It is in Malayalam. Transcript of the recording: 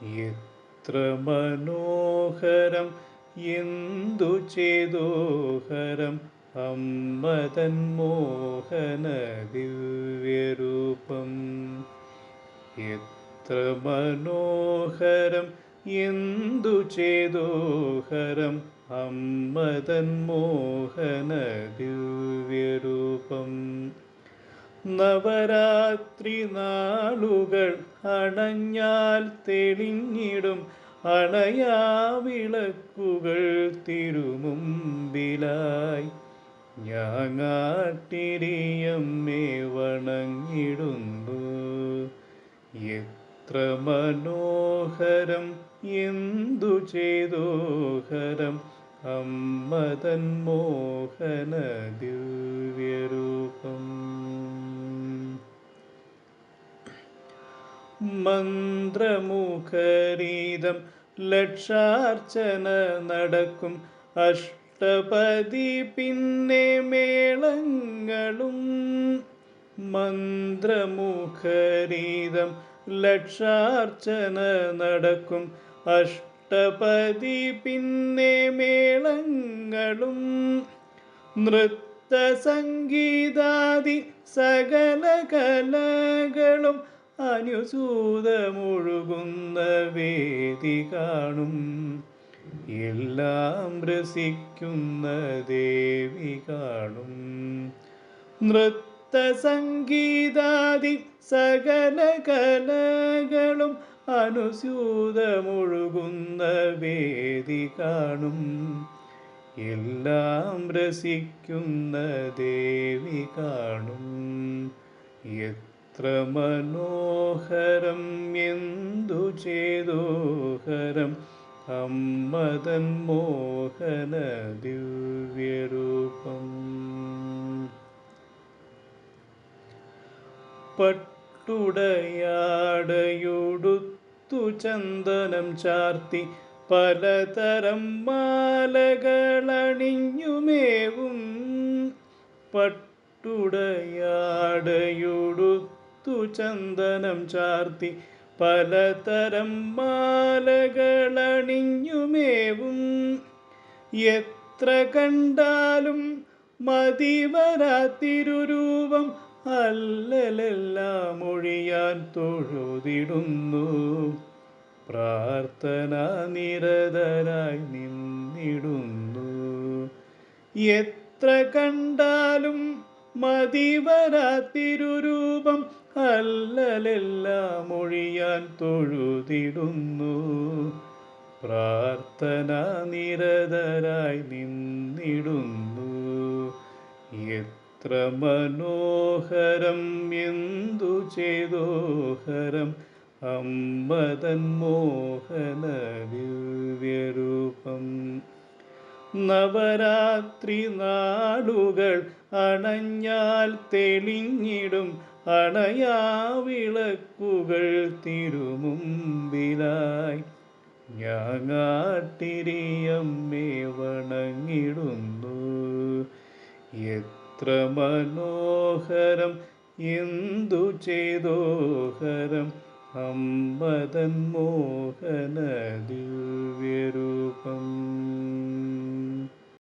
എത്ര മനോഹരം എന്തു ചേതോഹരം അമ്മതൻ മോഹന ദിവ്യരൂപം. എത്ര മനോഹരം എന്തു ചേതോഹരം അമ്മതൻ മോഹന ദിവ്യരൂപം. നവരാത്രി നാളുകൾ അണഞ്ഞാൽ തെളിഞ്ഞിടും അണയാവിളക്കുകൾ തിരുമുമ്പിലായി. ഞാങ്ങാട്ടിരിയമ്മേ വണങ്ങിടുന്നു. എത്ര മനോഹരം എന്തു ചേതോഹരം അമ്മതൻ മോഹന ദിവ്യരൂപം. മന്ത്രമുഖരീതം ലക്ഷാർച്ചന നടക്കും അഷ്ടപതി പിന്നെ മേളങ്ങളും. മന്ത്രമുഖരീതം ലക്ഷാർച്ചന നടക്കും അഷ്ടപതി പിന്നെ മേളങ്ങളും. നൃത്തസംഗീതാദി സകല കലകളും അനുസൂതമൊഴുകുന്ന വേദി കാണും. എല്ലാം രസിക്കുന്ന ദേവി കാണും. നൃത്തസംഗീതാദി സകല കലകളും അനുസൂതമൊഴുകുന്ന വേദി കാണും. എല്ലാം രസിക്കുന്ന ദേവി കാണും. എത്ര മനോഹരം എന്തു ചേതോഹരം അമ്മതൻ മോഹന ദിവ്യരൂപം. പട്ടുടയാടയുടുത്തു ചന്ദനം ചാർത്തി പലതരം മാലകളണിഞ്ഞുമേവും. പട്ടുടയാടയുടുത്തു ചന്ദനം ചാർത്തി പലതരം മാലകളണിഞ്ഞുമേവും. എത്ര കണ്ടാലും മതിവരാത്തിരുരൂപം അല്ലലെല്ലാം ഒഴിയാൻ തൊഴുതിടുന്നു. പ്രാർത്ഥന നിരതരായി നിന്നിടുന്നു. എത്ര കണ്ടാലും മതിവരാത്തിരുരൂപം അല്ലലെല്ലാം ഒഴിയാൻ തൊഴുതിടുന്നു. പ്രാർത്ഥന നിരതരായി നിന്നിടുന്നു. എത്ര മനോഹരം എന്തു ചേതോഹരം അമ്മതൻ മോഹന ദിവ്യരൂപം. നവരാത്രി നാളുകൾ അണഞ്ഞാൽ തെളിഞ്ഞിടും അണയാവിളക്കുകൾ തിരുമുമ്പിലായി. ഞാങ്ങാട്ടിരിയമ്മേ വണങ്ങിടുന്നു. എത്ര മനോഹരം എന്തു ചേതോഹരം അമ്മതൻ മോഹന ദിവ്യരൂപം.